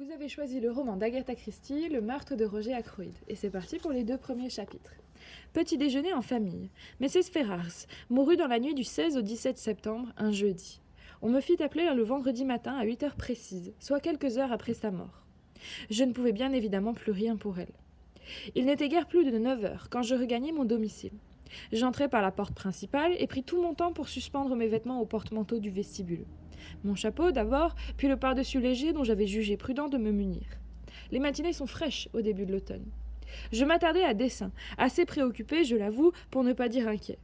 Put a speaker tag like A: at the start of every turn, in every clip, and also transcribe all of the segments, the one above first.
A: Vous avez choisi le roman d'Agatha Christie, Le meurtre de Roger Ackroyd, et c'est parti pour les 2 premiers chapitres. Petit déjeuner en famille. Mrs. Ferrars mourut dans la nuit du 16 au 17 septembre, un jeudi. On me fit appeler le vendredi matin à 8 heures précises, soit quelques heures après sa mort. Je ne pouvais bien évidemment plus rien pour elle. Il n'était guère plus de 9 heures quand je regagnai mon domicile. J'entrai par la porte principale et pris tout mon temps pour suspendre mes vêtements au porte-manteau du vestibule. Mon chapeau d'abord, puis le pardessus léger dont j'avais jugé prudent de me munir. Les matinées sont fraîches au début de l'automne. Je m'attardai à dessein, assez préoccupé, je l'avoue, pour ne pas dire inquiet.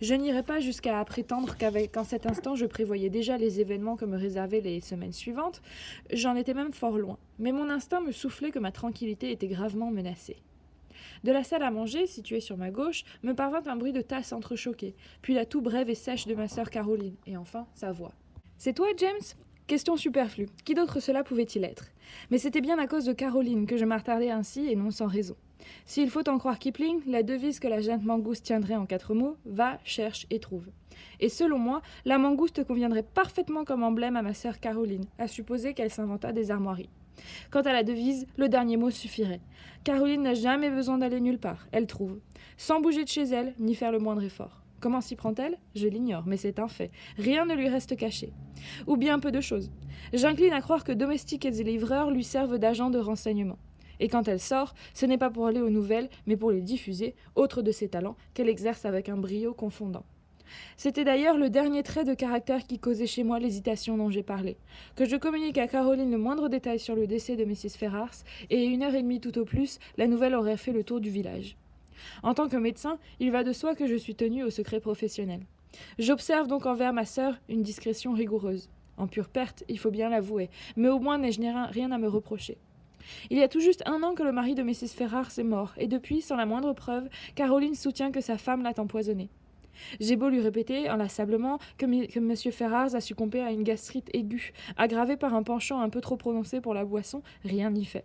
A: Je n'irai pas jusqu'à prétendre qu'en cet instant je prévoyais déjà les événements que me réservaient les semaines suivantes. J'en étais même fort loin, mais mon instinct me soufflait que ma tranquillité était gravement menacée. De la salle à manger, située sur ma gauche, me parvint un bruit de tasses entrechoquées, puis la toux brève et sèche de ma sœur Caroline, et enfin sa voix. « C'est toi, James ?» Question superflue. Qui d'autre cela pouvait-il être? Mais c'était bien à cause de Caroline que je m'attardais ainsi, et non sans raison. S'il faut en croire Kipling, la devise que la jeune mangouste tiendrait en 4 mots, va, cherche et trouve. Et selon moi, la mangouste conviendrait parfaitement comme emblème à ma sœur Caroline, à supposer qu'elle s'inventât des armoiries. Quant à la devise, le dernier mot suffirait. Caroline n'a jamais besoin d'aller nulle part, elle trouve. Sans bouger de chez elle, ni faire le moindre effort. Comment s'y prend-elle? Je l'ignore, mais c'est un fait. Rien ne lui reste caché. Ou bien peu de choses. J'incline à croire que domestiques et livreurs lui servent d'agents de renseignement. Et quand elle sort, ce n'est pas pour aller aux nouvelles, mais pour les diffuser, autre de ses talents, qu'elle exerce avec un brio confondant. C'était d'ailleurs le dernier trait de caractère qui causait chez moi l'hésitation dont j'ai parlé. Que je communique à Caroline le moindre détail sur le décès de Mrs. Ferrars, et 1 heure et demie tout au plus, la nouvelle aurait fait le tour du village. En tant que médecin, il va de soi que je suis tenue au secret professionnel. J'observe donc envers ma sœur une discrétion rigoureuse. En pure perte, il faut bien l'avouer, mais au moins n'ai-je rien à me reprocher. Il y a tout juste 1 an que le mari de Mrs. Ferrars est mort, et depuis, sans la moindre preuve, Caroline soutient que sa femme l'a empoisonné. J'ai beau lui répéter inlassablement que M. Ferrars a succombé à une gastrite aiguë, aggravée par un penchant un peu trop prononcé pour la boisson, rien n'y fait.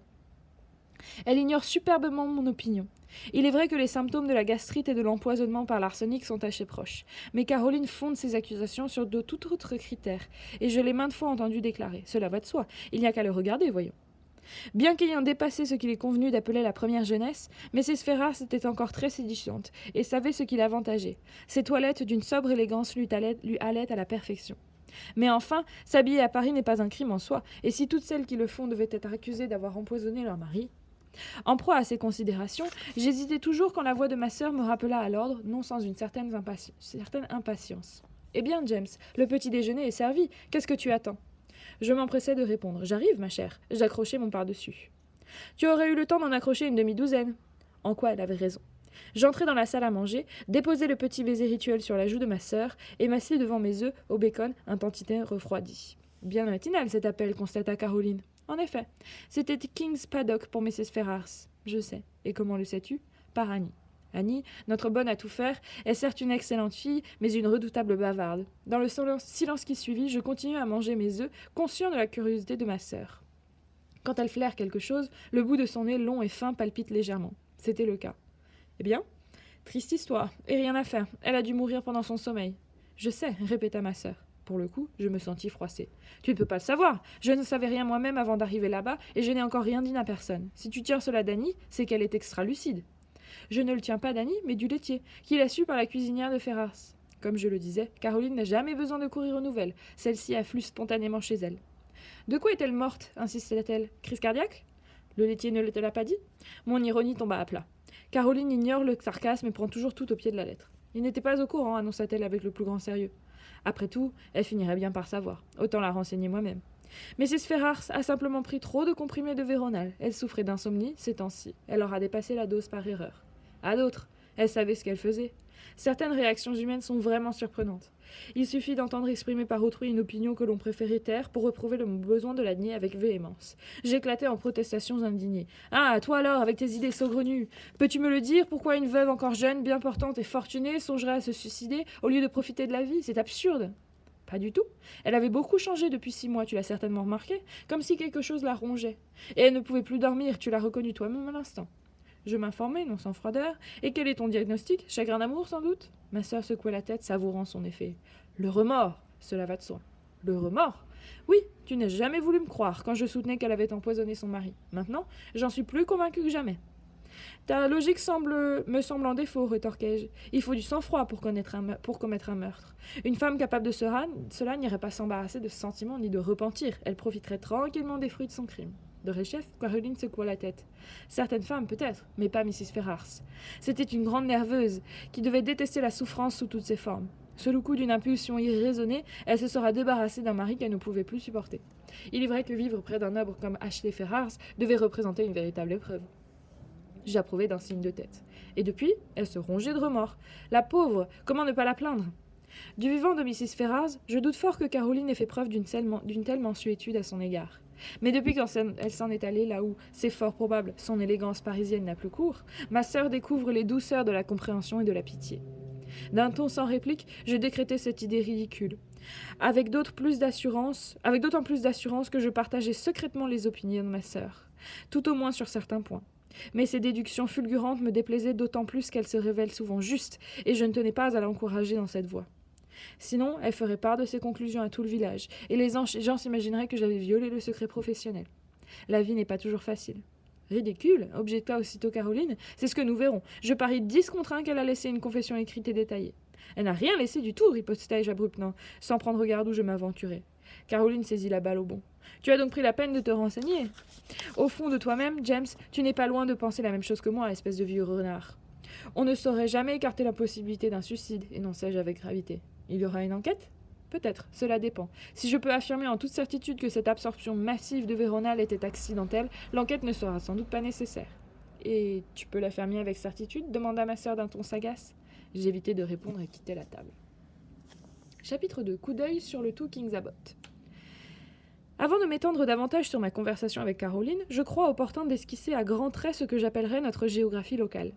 A: Elle ignore superbement mon opinion. Il est vrai que les symptômes de la gastrite et de l'empoisonnement par l'arsenic sont assez proches, mais Caroline fonde ses accusations sur de tout autres critères, et je l'ai maintes fois entendu déclarer. Cela va de soi, il n'y a qu'à le regarder, voyons. Bien qu'ayant dépassé ce qu'il est convenu d'appeler la première jeunesse, Mrs. Ferrars était encore très séduisante, et savait ce qui l'avantageait. Ses toilettes d'une sobre élégance lui allaient à la perfection. Mais enfin, s'habiller à Paris n'est pas un crime en soi, et si toutes celles qui le font devaient être accusées d'avoir empoisonné leur mari... En proie à ces considérations, j'hésitais toujours quand la voix de ma sœur me rappela à l'ordre, non sans une certaine impatience. « Eh bien, James, le petit déjeuner est servi. Qu'est-ce que tu attends ?» Je m'empressais de répondre. « J'arrive, ma chère. » J'accrochai mon pardessus. « Tu aurais eu le temps d'en accrocher une demi-douzaine. » En quoi elle avait raison. J'entrai dans la salle à manger, déposai le petit baiser rituel sur la joue de ma sœur et m'assis devant mes œufs au bacon un tantinet refroidi. « Bien matinal cet appel, constata Caroline. En effet, c'était King's Paddock pour Mrs. Ferrars. Je sais. Et comment le sais-tu? Par Annie. Annie, notre bonne à tout faire, est certes une excellente fille, mais une redoutable bavarde. Dans le silence qui suivit, je continuai à manger mes œufs, conscient de la curiosité de ma sœur. Quand elle flaire quelque chose, le bout de son nez long et fin palpite légèrement. C'était le cas. Eh bien, triste histoire, et rien à faire. Elle a dû mourir pendant son sommeil. Je sais, répéta ma sœur. Pour le coup, je me sentis froissée. Tu ne peux pas le savoir. Je ne savais rien moi-même avant d'arriver là-bas, et je n'ai encore rien dit à personne. Si tu tiens cela d'Annie, c'est qu'elle est extra-lucide. Je ne le tiens pas d'Annie, mais du laitier, qui l'a su par la cuisinière de Ferrars. Comme je le disais, Caroline n'a jamais besoin de courir aux nouvelles. Celle-ci afflue spontanément chez elle. De quoi est-elle morte? Insistait-elle. Crise cardiaque? Le laitier ne te l'a pas dit? Mon ironie tomba à plat. Caroline ignore le sarcasme et prend toujours tout au pied de la lettre. Il n'était pas au courant, annonça-t-elle avec le plus grand sérieux. Après tout, elle finirait bien par savoir. Autant la renseigner moi-même. Mrs. Ferrars a simplement pris trop de comprimés de Véronal. Elle souffrait d'insomnie ces temps-ci. Elle aura dépassé la dose par erreur. À d'autres, elle savait ce qu'elle faisait. Certaines réactions humaines sont vraiment surprenantes. Il suffit d'entendre exprimer par autrui une opinion que l'on préférait taire pour éprouver le besoin de la nier avec véhémence. J'éclatai en protestations indignées. « Ah, toi alors, avec tes idées saugrenues, peux-tu me le dire, pourquoi une veuve encore jeune, bien portante et fortunée songerait à se suicider au lieu de profiter de la vie? C'est absurde !» Pas du tout. Elle avait beaucoup changé depuis 6 mois, tu l'as certainement remarqué, comme si quelque chose la rongeait. Et elle ne pouvait plus dormir, tu l'as reconnu toi-même à l'instant. Je m'informai, non sans froideur. Et quel est ton diagnostic? Chagrin d'amour, sans doute? Ma sœur secouait la tête, savourant son effet. Le remords, cela va de soi. Le remords? Oui, tu n'as jamais voulu me croire quand je soutenais qu'elle avait empoisonné son mari. Maintenant, j'en suis plus convaincue que jamais. Ta logique me semble en défaut, rétorquai-je. Il faut du sang-froid pour commettre un meurtre. Une femme capable de cela n'irait pas s'embarrasser de sentiments ni de repentir. Elle profiterait tranquillement des fruits de son crime. De réchef, Caroline secoua la tête. Certaines femmes, peut-être, mais pas Mrs. Ferrars. C'était une grande nerveuse, qui devait détester la souffrance sous toutes ses formes. Sous le coup d'une impulsion irraisonnée, elle se sera débarrassée d'un mari qu'elle ne pouvait plus supporter. Il est vrai que vivre près d'un noble comme Ashley Ferrars devait représenter une véritable épreuve. J'approuvai d'un signe de tête. Et depuis, elle se rongeait de remords. La pauvre, comment ne pas la plaindre? Du vivant de Mrs. Ferrars, je doute fort que Caroline ait fait preuve d'une telle mansuétude à son égard. Mais depuis qu'elle s'en est allée là où, c'est fort probable, son élégance parisienne n'a plus cours, ma sœur découvre les douceurs de la compréhension et de la pitié. D'un ton sans réplique, je décrétai cette idée ridicule, avec d'autant plus d'assurance que je partageais secrètement les opinions de ma sœur, tout au moins sur certains points. Mais ces déductions fulgurantes me déplaisaient d'autant plus qu'elles se révèlent souvent justes, et je ne tenais pas à l'encourager dans cette voie. Sinon, elle ferait part de ses conclusions à tout le village, et les gens s'imagineraient que j'avais violé le secret professionnel. La vie n'est pas toujours facile. Ridicule, objecta aussitôt Caroline, c'est ce que nous verrons. Je parie 10 contre 1 qu'elle a laissé une confession écrite et détaillée. Elle n'a rien laissé du tout, ripostai-je abruptement, sans prendre garde où je m'aventurais. Caroline saisit la balle au bond. Tu as donc pris la peine de te renseigner. Au fond de toi-même, James, tu n'es pas loin de penser la même chose que moi, espèce de vieux renard. On ne saurait jamais écarter la possibilité d'un suicide, énonçai-je avec gravité. Il y aura une enquête ? Peut-être, cela dépend. Si je peux affirmer en toute certitude que cette absorption massive de Véronal était accidentelle, l'enquête ne sera sans doute pas nécessaire. Et tu peux l'affirmer avec certitude ? Demanda ma sœur d'un ton sagace. J'évitai de répondre et quittai la table. Chapitre 2. Coup d'œil sur le tout King's Abbot. Avant de m'étendre davantage sur ma conversation avec Caroline, je crois opportun d'esquisser à grands traits ce que j'appellerais notre géographie locale.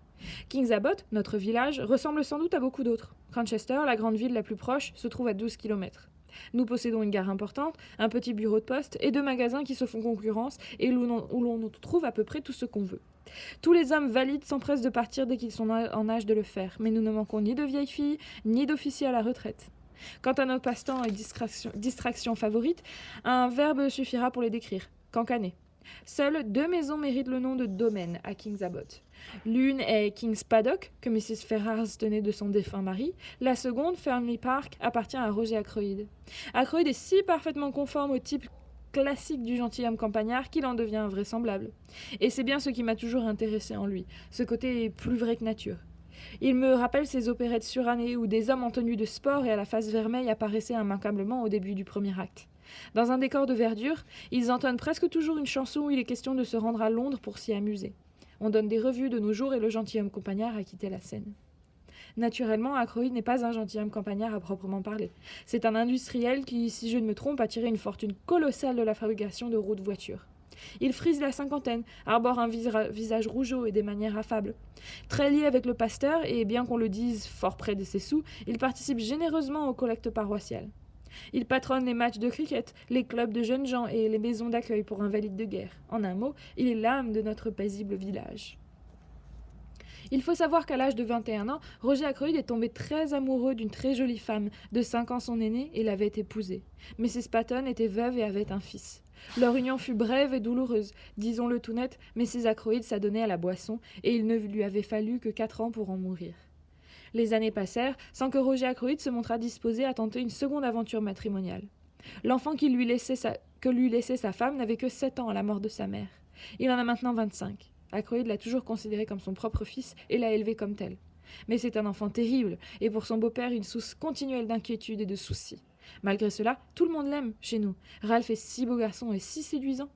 A: King's Abbot, notre village, ressemble sans doute à beaucoup d'autres. Cranchester, la grande ville la plus proche, se trouve à 12 km. Nous possédons une gare importante, un petit bureau de poste et 2 magasins qui se font concurrence et où l'on trouve à peu près tout ce qu'on veut. Tous les hommes valides s'empressent de partir dès qu'ils sont en âge de le faire, mais nous ne manquons ni de vieilles filles, ni d'officiers à la retraite. Quant à nos passe-temps et distractions favorites, un verbe suffira pour les décrire. Cancaner. Seules 2 maisons méritent le nom de domaine à King's Abbot. L'une est King's Paddock, que Mrs. Ferrars tenait de son défunt mari. La seconde, Fernley Park, appartient à Roger Ackroyd. Ackroyd est si parfaitement conforme au type classique du gentilhomme campagnard qu'il en devient invraisemblable. Et c'est bien ce qui m'a toujours intéressé en lui, ce côté plus vrai que nature. Il me rappelle ces opérettes surannées où des hommes en tenue de sport et à la face vermeille apparaissaient immanquablement au début du premier acte. Dans un décor de verdure, ils entonnent presque toujours une chanson où il est question de se rendre à Londres pour s'y amuser. On donne des revues de nos jours et le gentilhomme campagnard a quitté la scène. Naturellement, Ackroyd n'est pas un gentilhomme campagnard à proprement parler. C'est un industriel qui, si je ne me trompe, a tiré une fortune colossale de la fabrication de roues de voitures. Il frise la cinquantaine, arbore un visage rougeaud et des manières affables. Très lié avec le pasteur, et bien qu'on le dise fort près de ses sous, il participe généreusement aux collectes paroissiales. Il patronne les matchs de cricket, les clubs de jeunes gens et les maisons d'accueil pour invalides de guerre. En un mot, il est l'âme de notre paisible village. Il faut savoir qu'à l'âge de 21 ans, Roger Ackroyd est tombé très amoureux d'une très jolie femme, de 5 ans son aînée, et l'avait épousée. Mrs. Patton était veuve et avait un fils. Leur union fut brève et douloureuse. Disons-le tout net, Mrs. Ackroyd s'adonnait à la boisson, et il ne lui avait fallu que 4 ans pour en mourir. Les années passèrent, sans que Roger Ackroyd se montrât disposé à tenter une seconde aventure matrimoniale. L'enfant que lui laissait sa femme n'avait que 7 ans à la mort de sa mère. Il en a maintenant 25. Ackroyd l'a toujours considéré comme son propre fils et l'a élevé comme tel. Mais c'est un enfant terrible, et pour son beau-père une source continuelle d'inquiétude et de soucis. Malgré cela, tout le monde l'aime chez nous. Ralph est si beau garçon et si séduisant.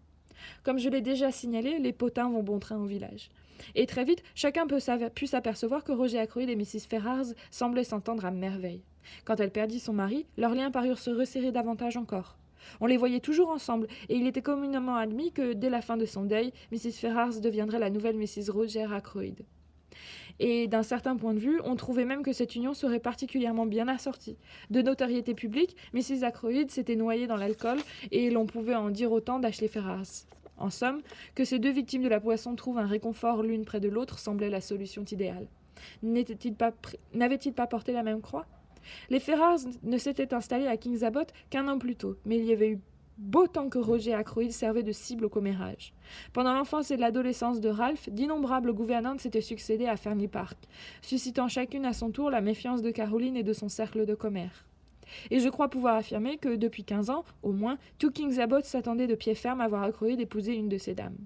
A: Comme je l'ai déjà signalé, les potins vont bon train au village. Et très vite, chacun put s'apercevoir que Roger Ackroyd et Mrs. Ferrars semblaient s'entendre à merveille. Quand elle perdit son mari, leurs liens parurent se resserrer davantage encore. On les voyait toujours ensemble, et il était communément admis que, dès la fin de son deuil, Mrs. Ferrars deviendrait la nouvelle Mrs. Roger Ackroyd. Et d'un certain point de vue, on trouvait même que cette union serait particulièrement bien assortie. De notoriété publique, Mrs. Ackroyd s'était noyée dans l'alcool, et l'on pouvait en dire autant d'Ashley Ferrars. En somme, que ces 2 victimes de la poisson trouvent un réconfort l'une près de l'autre semblait la solution idéale. N'avaient-ils pas porté la même croix ? Les Ferrars ne s'étaient installés à King's Abbot qu'1 an plus tôt, mais il y avait eu beau temps que Roger Ackroyd servait de cible au commérage. Pendant l'enfance et l'adolescence de Ralph, d'innombrables gouvernantes s'étaient succédé à Fernley Park, suscitant chacune à son tour la méfiance de Caroline et de son cercle de commère. Et je crois pouvoir affirmer que, depuis 15 ans, au moins, tout King's Abbot s'attendait de pied ferme à voir Ackroyd épouser une de ces dames.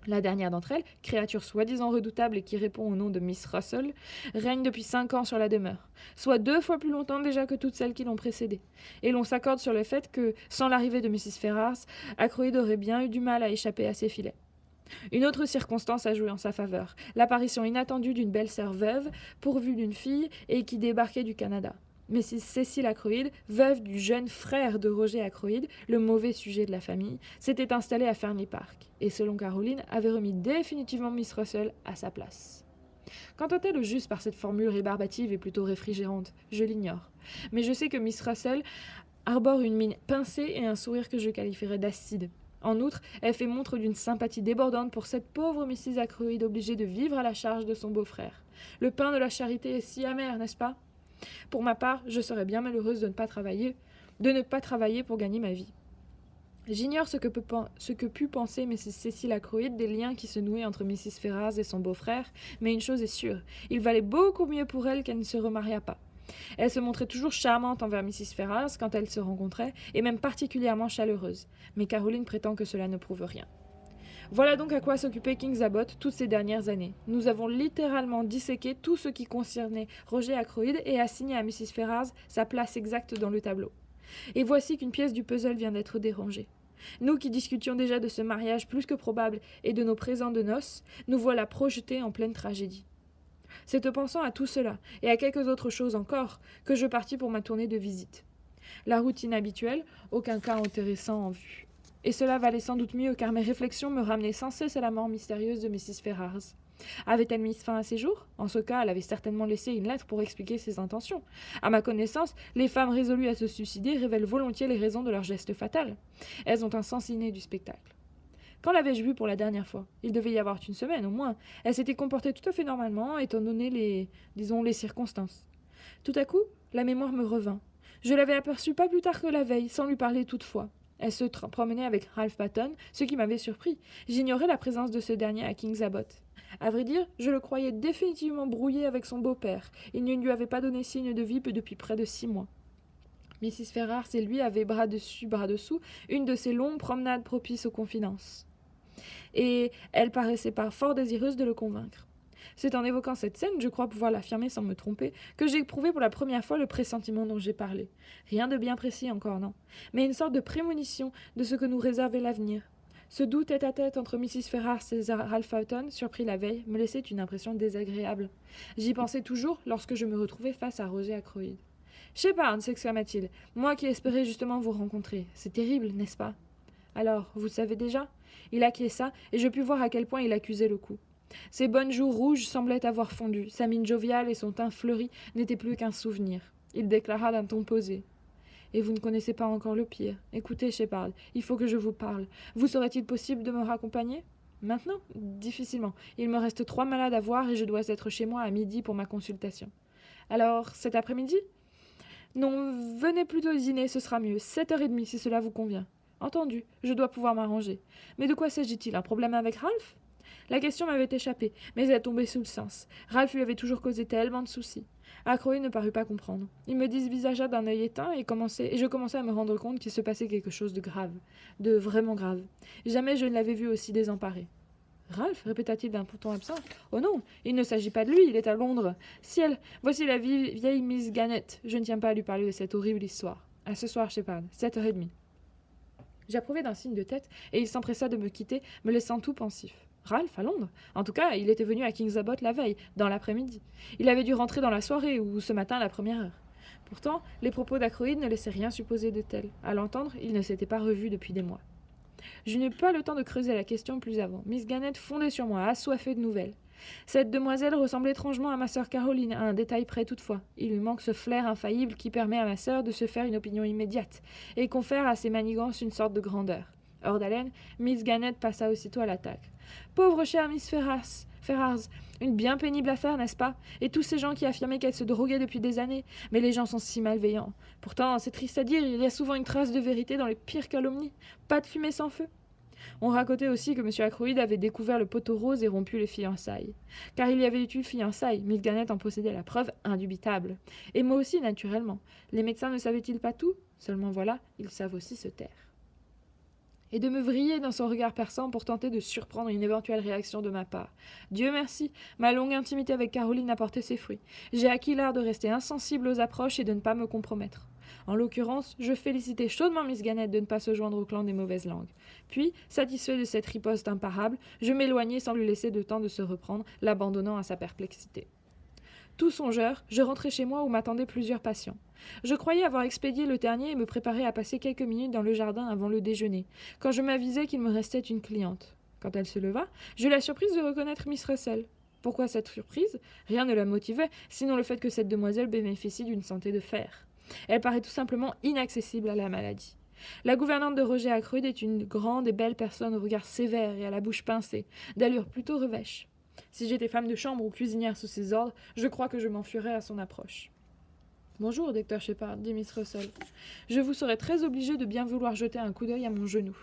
A: La dernière d'entre elles, créature soi-disant redoutable et qui répond au nom de Miss Russell, règne depuis 5 ans sur la demeure, soit 2 fois plus longtemps déjà que toutes celles qui l'ont précédée. Et l'on s'accorde sur le fait que, sans l'arrivée de Mrs. Ferrars, Ackroyd aurait bien eu du mal à échapper à ses filets. Une autre circonstance a joué en sa faveur, l'apparition inattendue d'une belle-sœur veuve, pourvue d'une fille et qui débarquait du Canada. Mrs. Cecil Ackroyd, veuve du jeune frère de Roger Ackroyd, le mauvais sujet de la famille, s'était installée à Fernley Park, et selon Caroline, avait remis définitivement Miss Russell à sa place. Qu'entend-elle au juste par cette formule rébarbative et plutôt réfrigérante? Je l'ignore. Mais je sais que Miss Russell arbore une mine pincée et un sourire que je qualifierais d'acide. En outre, elle fait montre d'une sympathie débordante pour cette pauvre Mrs. Ackroyd obligée de vivre à la charge de son beau-frère. Le pain de la charité est si amer, n'est-ce pas? Pour ma part, je serais bien malheureuse de ne pas travailler pour gagner ma vie. J'ignore ce que put penser Mrs. Cecil Ackroyd des liens qui se nouaient entre Mrs. Ferrars et son beau-frère, mais une chose est sûre, il valait beaucoup mieux pour elle qu'elle ne se remariât pas. Elle se montrait toujours charmante envers Mrs. Ferrars quand elles se rencontraient, et même particulièrement chaleureuse, mais Caroline prétend que cela ne prouve rien. Voilà donc à quoi s'occupait King's Abbot toutes ces dernières années. Nous avons littéralement disséqué tout ce qui concernait Roger Ackroyd et assigné à Mrs. Ferrars sa place exacte dans le tableau. Et voici qu'une pièce du puzzle vient d'être dérangée. Nous qui discutions déjà de ce mariage plus que probable et de nos présents de noces, nous voilà projetés en pleine tragédie. C'est en pensant à tout cela, et à quelques autres choses encore, que je partis pour ma tournée de visite. La routine habituelle, aucun cas intéressant en vue. Et cela valait sans doute mieux, car mes réflexions me ramenaient sans cesse à la mort mystérieuse de Mrs. Ferrars. Avait-elle mis fin à ses jours? En ce cas, elle avait certainement laissé une lettre pour expliquer ses intentions. À ma connaissance, les femmes résolues à se suicider révèlent volontiers les raisons de leur geste fatal. Elles ont un sens inné du spectacle. Quand l'avais-je vue pour la dernière fois? Il devait y avoir une semaine, au moins. Elle s'était comportée tout à fait normalement, étant donné les circonstances. Tout à coup, la mémoire me revint. Je l'avais aperçue pas plus tard que la veille, sans lui parler toutefois. Elle se promenait avec Ralph Paton, ce qui m'avait surpris. J'ignorais la présence de ce dernier à King's Abbot. À vrai dire, je le croyais définitivement brouillé avec son beau-père. Il ne lui avait pas donné signe de vie depuis près de 6 mois. Mrs. Ferrars et lui avaient bras dessus, bras dessous, une de ces longues promenades propices aux confidences. Et elle paraissait pas fort désireuse de le convaincre. C'est en évoquant cette scène, je crois pouvoir l'affirmer sans me tromper, que j'ai éprouvé pour la première fois le pressentiment dont j'ai parlé. Rien de bien précis encore, non, mais une sorte de prémonition de ce que nous réservait l'avenir. Ce doux tête-à-tête entre Mrs. Ferrars et Ralph Houghton, surpris la veille, me laissait une impression désagréable. J'y pensais toujours lorsque je me retrouvais face à Roger Ackroyd. « Shepard !» s'exclama-t-il, « moi qui espérais justement vous rencontrer. C'est terrible, n'est-ce pas ?» Alors, vous savez déjà ? Il acquiesça, et je pus voir à quel point il accusait le coup. Ses bonnes joues rouges semblaient avoir fondu, sa mine joviale et son teint fleuri n'étaient plus qu'un souvenir. Il déclara d'un ton posé. « Et vous ne connaissez pas encore le pire. Écoutez, Shepard, il faut que je vous parle. Vous serait-il possible de me raccompagner ? Maintenant ? Difficilement. Il me reste 3 malades à voir et je dois être chez moi à midi pour ma consultation. Alors, cet après-midi ? Non, venez plutôt dîner, ce sera mieux. 7h30 si cela vous convient. Entendu, je dois pouvoir m'arranger. Mais de quoi s'agit-il ? Un problème avec Ralph ? La question m'avait échappé, mais elle tombait sous le sens. Ralph lui avait toujours causé tellement de soucis. Ackroyd ne parut pas comprendre. Il me dévisagea d'un œil éteint et je commençai à me rendre compte qu'il se passait quelque chose de grave, de vraiment grave. Jamais je ne l'avais vu aussi désemparé. « Ralph » répéta-t-il d'un ton absent. « Oh non, il ne s'agit pas de lui, il est à Londres. Ciel, voici la vieille Miss Gannett. Je ne tiens pas à lui parler de cette horrible histoire. À ce soir, Shepard, 7h30. » J'approuvai d'un signe de tête, et il s'empressa de me quitter, me laissant tout pensif. Ralph, à Londres ? En tout cas, il était venu à King's Abbot la veille, dans l'après-midi. Il avait dû rentrer dans la soirée, ou ce matin à la première heure. Pourtant, les propos d'Ackroyd ne laissaient rien supposer de tel. À l'entendre, il ne s'était pas revu depuis des mois. Je n'eus pas le temps de creuser la question plus avant. Miss Gannett fondait sur moi, assoiffée de nouvelles. Cette demoiselle ressemble étrangement à ma sœur Caroline, à un détail près toutefois. Il lui manque ce flair infaillible qui permet à ma sœur de se faire une opinion immédiate, et confère à ses manigances une sorte de grandeur. Hors d'haleine, Miss Gannett passa aussitôt à l'attaque. « Pauvre chère Miss Ferrars, une bien pénible affaire, n'est-ce pas? Et tous ces gens qui affirmaient qu'elle se droguait depuis des années. Mais les gens sont si malveillants. Pourtant, c'est triste à dire, il y a souvent une trace de vérité dans les pires calomnies. Pas de fumée sans feu. » On racontait aussi que M. Ackroyd avait découvert le poteau rose et rompu les fiançailles. Car il y avait eu fiançailles, Miss Gannett en possédait la preuve indubitable. Et moi aussi, naturellement. Les médecins ne savaient-ils pas tout? Seulement voilà, ils savent aussi se taire. Et de me vriller dans son regard perçant pour tenter de surprendre une éventuelle réaction de ma part. Dieu merci, ma longue intimité avec Caroline a porté ses fruits. J'ai acquis l'art de rester insensible aux approches et de ne pas me compromettre. En l'occurrence, je félicitais chaudement Miss Gannett de ne pas se joindre au clan des mauvaises langues. Puis, satisfait de cette riposte imparable, je m'éloignai sans lui laisser de temps de se reprendre, l'abandonnant à sa perplexité. Tout songeur, je rentrai chez moi où m'attendaient plusieurs patients. Je croyais avoir expédié le dernier et me préparais à passer quelques minutes dans le jardin avant le déjeuner, quand je m'avisai qu'il me restait une cliente. Quand elle se leva, j'eus la surprise de reconnaître Miss Russell. Pourquoi cette surprise? Rien ne la motivait, sinon le fait que cette demoiselle bénéficie d'une santé de fer. Elle paraît tout simplement inaccessible à la maladie. La gouvernante de Roger Ackroyd est une grande et belle personne au regard sévère et à la bouche pincée, d'allure plutôt revêche. Si j'étais femme de chambre ou cuisinière sous ses ordres, je crois que je m'enfuirais à son approche. « Bonjour, docteur Shepard, dit Miss Russell. Je vous serais très obligée de bien vouloir jeter un coup d'œil à mon genou. »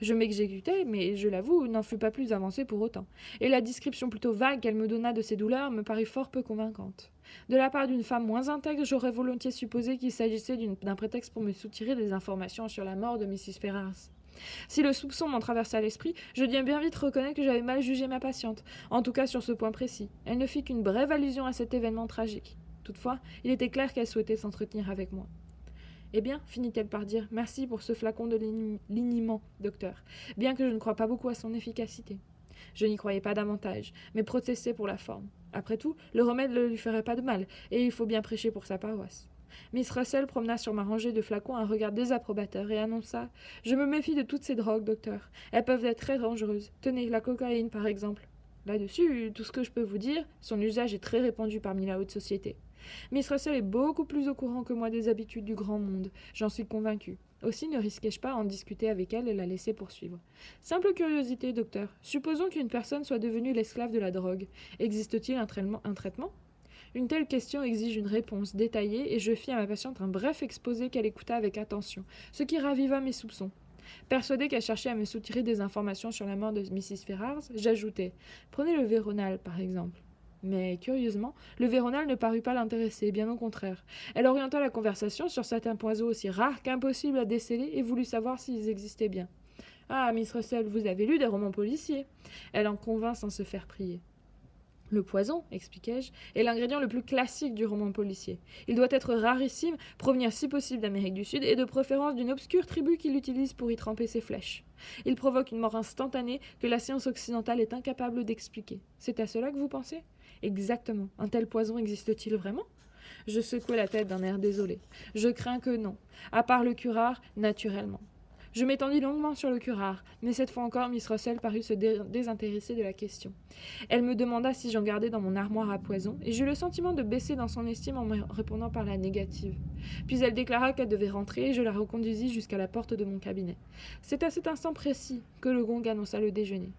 A: Je m'exécutai, mais, je l'avoue, n'en fus pas plus avancée pour autant, et la description plutôt vague qu'elle me donna de ses douleurs me parut fort peu convaincante. De la part d'une femme moins intègre, j'aurais volontiers supposé qu'il s'agissait d'un prétexte pour me soutirer des informations sur la mort de Mrs. Ferrars. Si le soupçon m'en traversa l'esprit, je dis bien vite reconnaître que j'avais mal jugé ma patiente, en tout cas sur ce point précis. Elle ne fit qu'une brève allusion à cet événement tragique. Toutefois, il était clair qu'elle souhaitait s'entretenir avec moi. « Eh bien, finit-elle par dire, merci pour ce flacon de liniment, docteur, bien que je ne croie pas beaucoup à son efficacité. » Je n'y croyais pas davantage, mais protestais pour la forme. Après tout, le remède ne lui ferait pas de mal, et il faut bien prêcher pour sa paroisse. Miss Russell promena sur ma rangée de flacons un regard désapprobateur et annonça « Je me méfie de toutes ces drogues, docteur. Elles peuvent être très dangereuses. Tenez, la cocaïne, par exemple. » Là-dessus, tout ce que je peux vous dire, son usage est très répandu parmi la haute société. Miss Russell est beaucoup plus au courant que moi des habitudes du grand monde, j'en suis convaincue. Aussi ne risquai-je pas à en discuter avec elle et la laisser poursuivre. Simple curiosité, docteur. Supposons qu'une personne soit devenue l'esclave de la drogue. Existe-t-il un traitement? Une telle question exige une réponse détaillée et je fis à ma patiente un bref exposé qu'elle écouta avec attention, ce qui raviva mes soupçons. Persuadée qu'elle cherchait à me soutirer des informations sur la mort de Mrs. Ferrars, j'ajoutai « Prenez le Véronal, par exemple. » Mais, curieusement, le Véronal ne parut pas l'intéresser, bien au contraire. Elle orienta la conversation sur certains poisons aussi rares qu'impossibles à déceler et voulut savoir s'ils existaient bien. « Ah, Miss Russell, vous avez lu des romans policiers ?» Elle en convint sans se faire prier. « Le poison, expliquai-je, est l'ingrédient le plus classique du roman policier. Il doit être rarissime, provenir si possible d'Amérique du Sud et de préférence d'une obscure tribu qui l'utilise pour y tremper ses flèches. Il provoque une mort instantanée que la science occidentale est incapable d'expliquer. C'est à cela que vous pensez ? Exactement. Un tel poison existe-t-il vraiment ? Je secouai la tête d'un air désolé. Je crains que non. À part le curare, naturellement. Je m'étendis longuement sur le curare, mais cette fois encore, Miss Russell parut se désintéresser de la question. Elle me demanda si j'en gardais dans mon armoire à poison, et j'eus le sentiment de baisser dans son estime en me répondant par la négative. Puis elle déclara qu'elle devait rentrer, et je la reconduisis jusqu'à la porte de mon cabinet. C'est à cet instant précis que le gong annonça le déjeuner.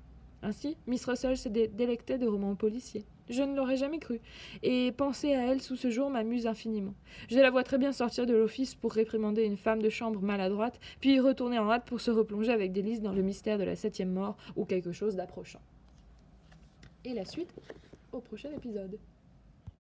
A: Ainsi, Miss Russell se délectait de romans policiers. Je ne l'aurais jamais cru, et penser à elle sous ce jour m'amuse infiniment. Je la vois très bien sortir de l'office pour réprimander une femme de chambre maladroite, puis y retourner en hâte pour se replonger avec délice dans le mystère de la 7e mort ou quelque chose d'approchant. Et la suite au prochain épisode.